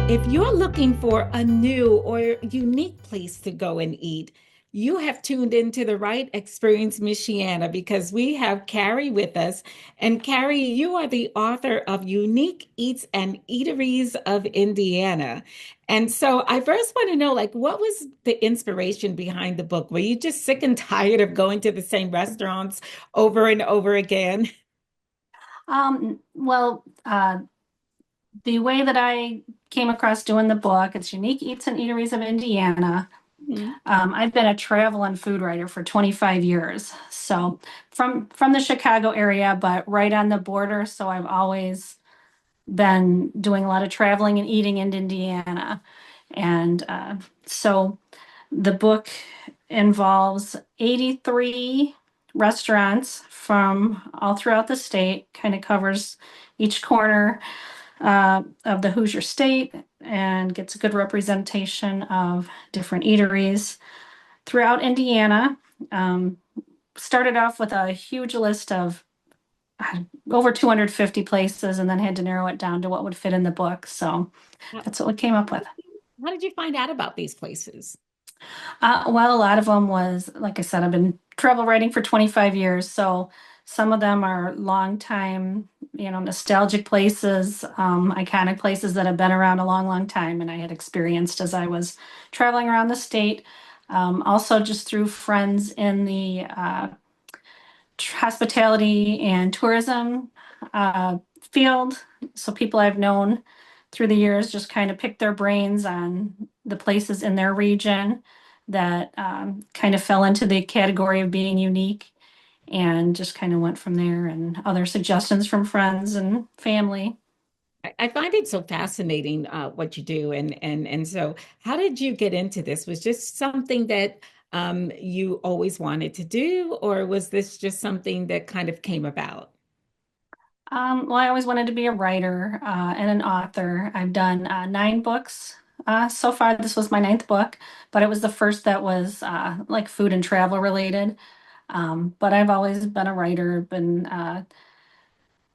If you're looking for a new or unique place to go and eat, you have tuned into the right experience, Michiana, because we have Carrie with us. And Carrie, you are the author of Unique Eats and Eateries of Indiana. And so I first want to know, like, what was the inspiration behind the book? Were you just sick and tired of going to the same restaurants over and over again? Well, the way that I came across doing the book, it's Unique Eats and Eateries of Indiana. Mhm. I've been a travel and food writer for 25 years. So from the Chicago area, but right on the border. So I've always been doing a lot of traveling and eating in Indiana. And so the book involves 83 restaurants from all throughout the state, kind of covers each corner of the Hoosier State and gets a good representation of different eateries throughout Indiana. Um, Started off with a huge list of over 250 places and then had to narrow it down to what would fit in the book. So How that's what we came up with. how did you find out about these places? Well, a lot of them was, like I said, I've been travel writing for 25 years. So some of them are long time, nostalgic places, iconic places that have been around a long, long time. And I had experienced as I was traveling around the state. Also, just through friends in the hospitality and tourism field. So people I've known through the years just kind of pick their brains on the places in their region that kind of fell into the category of being unique and just kind of went from there and other suggestions from friends and family. I find it so fascinating what you do, and so how did you get into this? Was just something that you always wanted to do, or was this just something that kind of came about? Well, I always wanted to be a writer and an author. I've done 9 books so far. This was my ninth book, but it was the first that was like food and travel related. But I've always been a writer.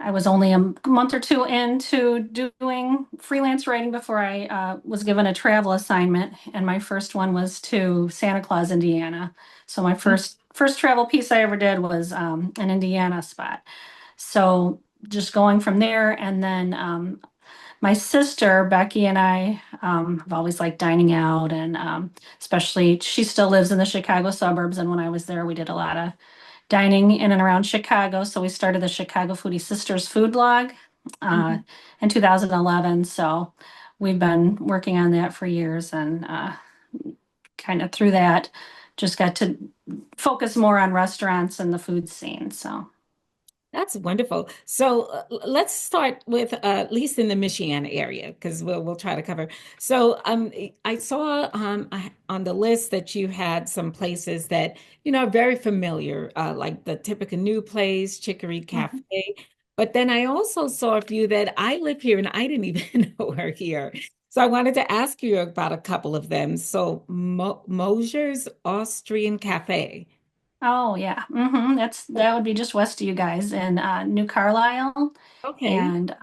I was only a month or two into doing freelance writing before I was given a travel assignment, and my first one was to Santa Claus, Indiana. So my first travel piece I ever did was an Indiana spot. So just going from there, and then my sister Becky and I have always liked dining out, and especially she still lives in the Chicago suburbs. And when I was there, we did a lot of dining in and around Chicago. So we started the Chicago Foodie Sisters food blog uh, Mhm. in 2011. So we've been working on that for years, and kind of through that, just got to focus more on restaurants and the food scene. So. That's wonderful. So let's start with at least in the Michiana area, because we'll try to cover. So I saw on the list that you had some places that are very familiar, like the Tippecanoe Place, Chicory Mhm. Cafe. But then I also saw a few that I live here and I didn't even know were here. So I wanted to ask you about a couple of them. So Mosher's Austrian Cafe. Oh yeah, that would be just west of you guys in New Carlisle, Okay. and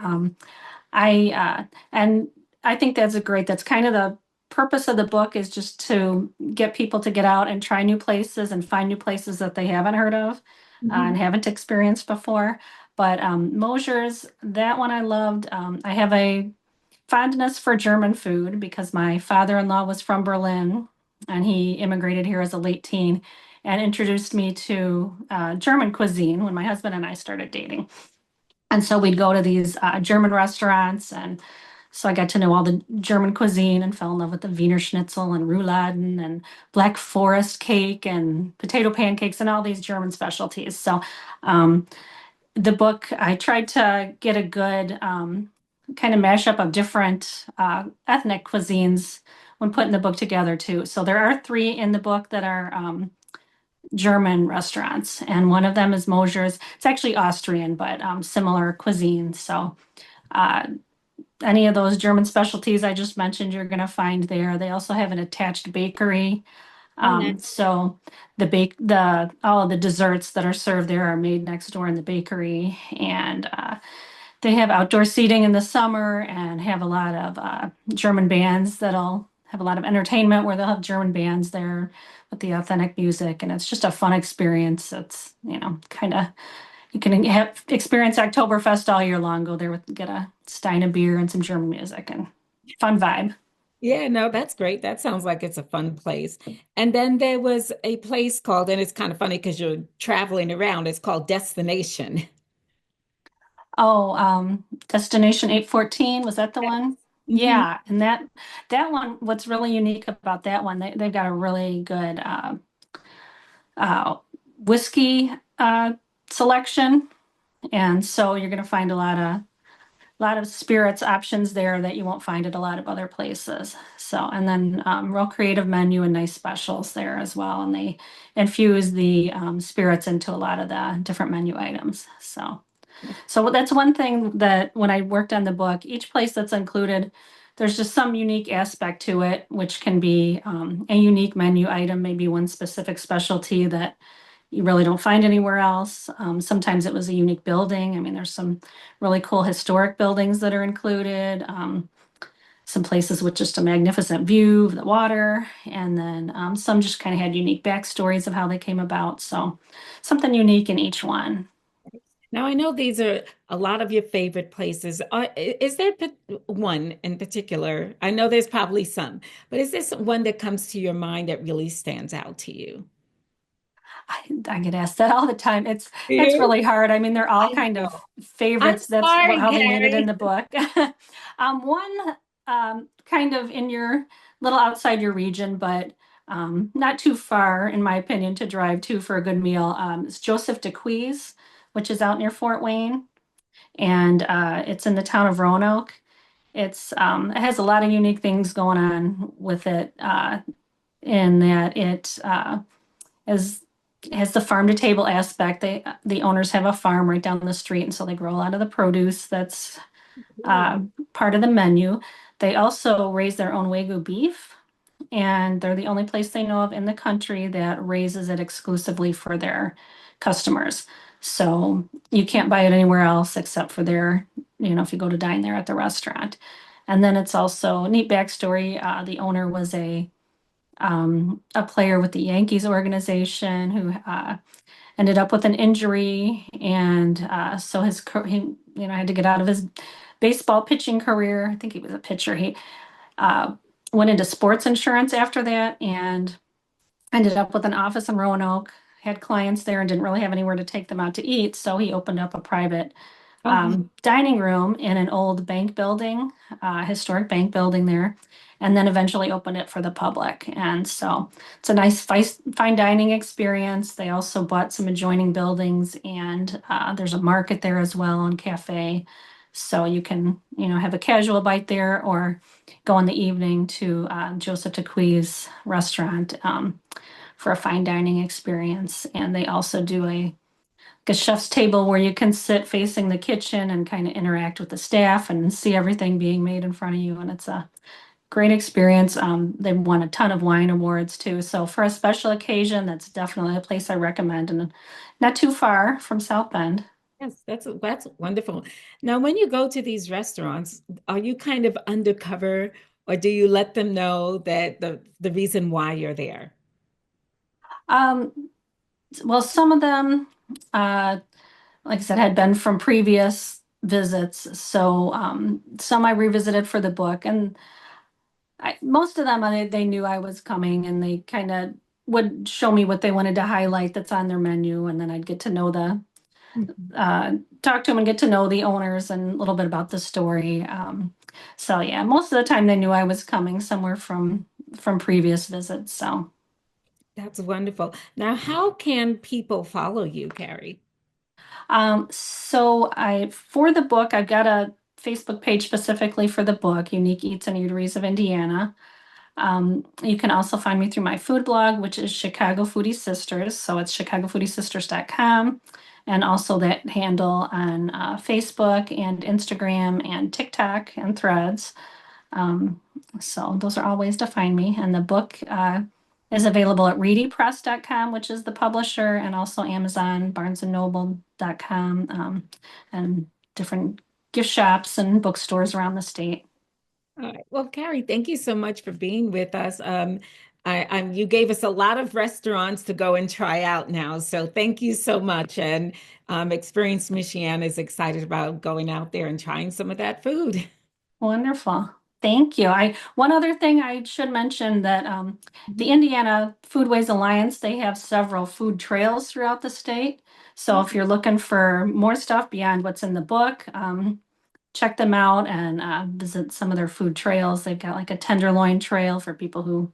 I and I think that's a great. That's kind of the purpose of the book is just to get people to get out and try new places and find new places that they haven't heard of and Mhm. haven't experienced before. But Mosher's, that one I loved. I have a fondness for German food because my father-in-law was from Berlin and he immigrated here as a late teen and introduced me to German cuisine when my husband and I started dating. And so we'd go to these German restaurants, and so I got to know all the German cuisine and fell in love with the Wiener Schnitzel and Rouladen and Black Forest cake and potato pancakes and all these German specialties. So um, the book, I tried to get a good kind of mashup of different ethnic cuisines when putting the book together too. So there are 3 in the book that are German restaurants, and one of them is Mosher's. It's actually Austrian, but similar cuisine. So uh, any of those German specialties I just mentioned, you're going to find there. They also have an attached bakery. Oh, nice. So all of the desserts that are served there are made next door in the bakery, and They have outdoor seating in the summer and have a lot of German bands that'll have a lot of entertainment where they'll have German bands there with the authentic music. And it's just a fun experience. It's, kind of, you can have experience Oktoberfest all year long, go there with, get a stein of beer and some German music and fun vibe. Yeah, no, that's great. That sounds like it's a fun place. And then there was a place called, and it's kind of funny because you're traveling around, it's called Destination. Oh, Destination 814, was that the Yes. one? Hmm. Yeah, and that one, what's really unique about that one, they've got a really good uh, whiskey selection, and so you're going to find a lot of spirits options there that you won't find at a lot of other places. So, and then real creative menu and nice specials there as well, and they infuse the spirits into a lot of the different menu items. So that's one thing that when I worked on the book, each place that's included, there's just some unique aspect to it, which can be a unique menu item, maybe one specific specialty that you really don't find anywhere else. Sometimes it was a unique building. I mean, there's some really cool historic buildings that are included. Some places with just a magnificent view of the water, and then some just kind of had unique backstories of how they came about. So something unique in each one. Now, I know these are a lot of your favorite places. Is there one in particular? I know there's probably some, but is this one that comes to your mind that really stands out to you? I get asked that all the time. It's You? really hard. I mean, they're all I kind of know. I'm favorites. That's sorry, how they made it in Carrie. the book. One kind of in your little outside your region, but not too far, in my opinion, to drive to for a good meal. Is Joseph DeQuees, which is out near Fort Wayne, and it's in the town of Roanoke. It has a lot of unique things going on with it, in that it is has the farm to table aspect. The owners have a farm right down the street, and so they grow a lot of the produce that's Ooh. part of the menu. They also raise their own Wagyu beef, and they're the only place they know of in the country that raises it exclusively for their customers. So you can't buy it anywhere else except for if you go to dine there at the restaurant. And then it's also a neat backstory. The owner was a player with the Yankees organization who ended up with an injury, and so he had to get out of his baseball pitching career. I think he was a pitcher. He uh, went into sports insurance after that, and ended up with an office in Roanoke. Had clients there and didn't really have anywhere to take them out to eat, so he opened up a private Uh-huh. dining room in an old bank building, historic bank building there, and then eventually opened it for the public. And so it's a nice fine dining experience. They also bought some adjoining buildings, and there's a market there as well and cafe. So you can, have a casual bite there or go in the evening to Joseph Taqui's restaurant for a fine dining experience. And they also do a chef's table where you can sit facing the kitchen and kind of interact with the staff and see everything being made in front of you. And it's a great experience. They've won a ton of wine awards too. So for a special occasion, that's definitely a place I recommend, and not too far from South Bend. Yes, that's wonderful. Now, when you go to these restaurants, are you kind of undercover, or do you let them know that the reason why you're there? Um, well, some of them, uh, like I said, had been from previous visits. So some I revisited for the book, and most of them, they knew I was coming, and they kind of would show me what they wanted to highlight that's on their menu, and then I'd get to know Mhm. uh, talk to them and get to know the owners and a little bit about the story. So yeah, most of the time they knew I was coming somewhere from previous visits. So That's wonderful. Now, how can people follow you, Carrie? so I for the book, I've got a Facebook page specifically for the book, Unique Eats and Eateries of Indiana. You can also find me through my food blog, which is Chicago Foodie Sisters. So it's chicagofoodiesisters.com. And also that handle on Facebook and Instagram and TikTok and Threads. Um, so those are all ways to find me. And the book is available at readypress.com, which is the publisher, and also Amazon, barnesandnoble.com, and different gift shops and bookstores around the state. All right. Well, Carrie, thank you so much for being with us. You gave us a lot of restaurants to go and try out now. So thank you so much. And Experience Michiana is excited about going out there and trying some of that food. Wonderful. Thank you. One other thing I should mention that the Mhm. Indiana Foodways Alliance, they have several food trails throughout the state. So if you're looking for more stuff beyond what's in the book, check them out and visit some of their food trails. They've got like a tenderloin trail for people who,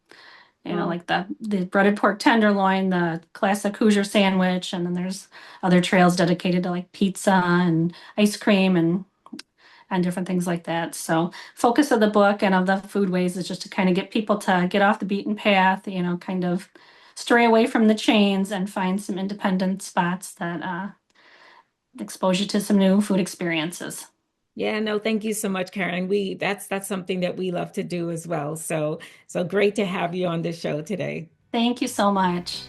Oh, like the breaded pork tenderloin, the classic Hoosier sandwich, and then there's other trails dedicated to like pizza and ice cream and different things like that. So focus of the book and of the foodways is just to kind of get people to get off the beaten path, kind of stray away from the chains and find some independent spots that expose you to some new food experiences. yeah, no, thank you so much, Karen. That's something that we love to do as well. So great to have you on the show today. Thank you so much.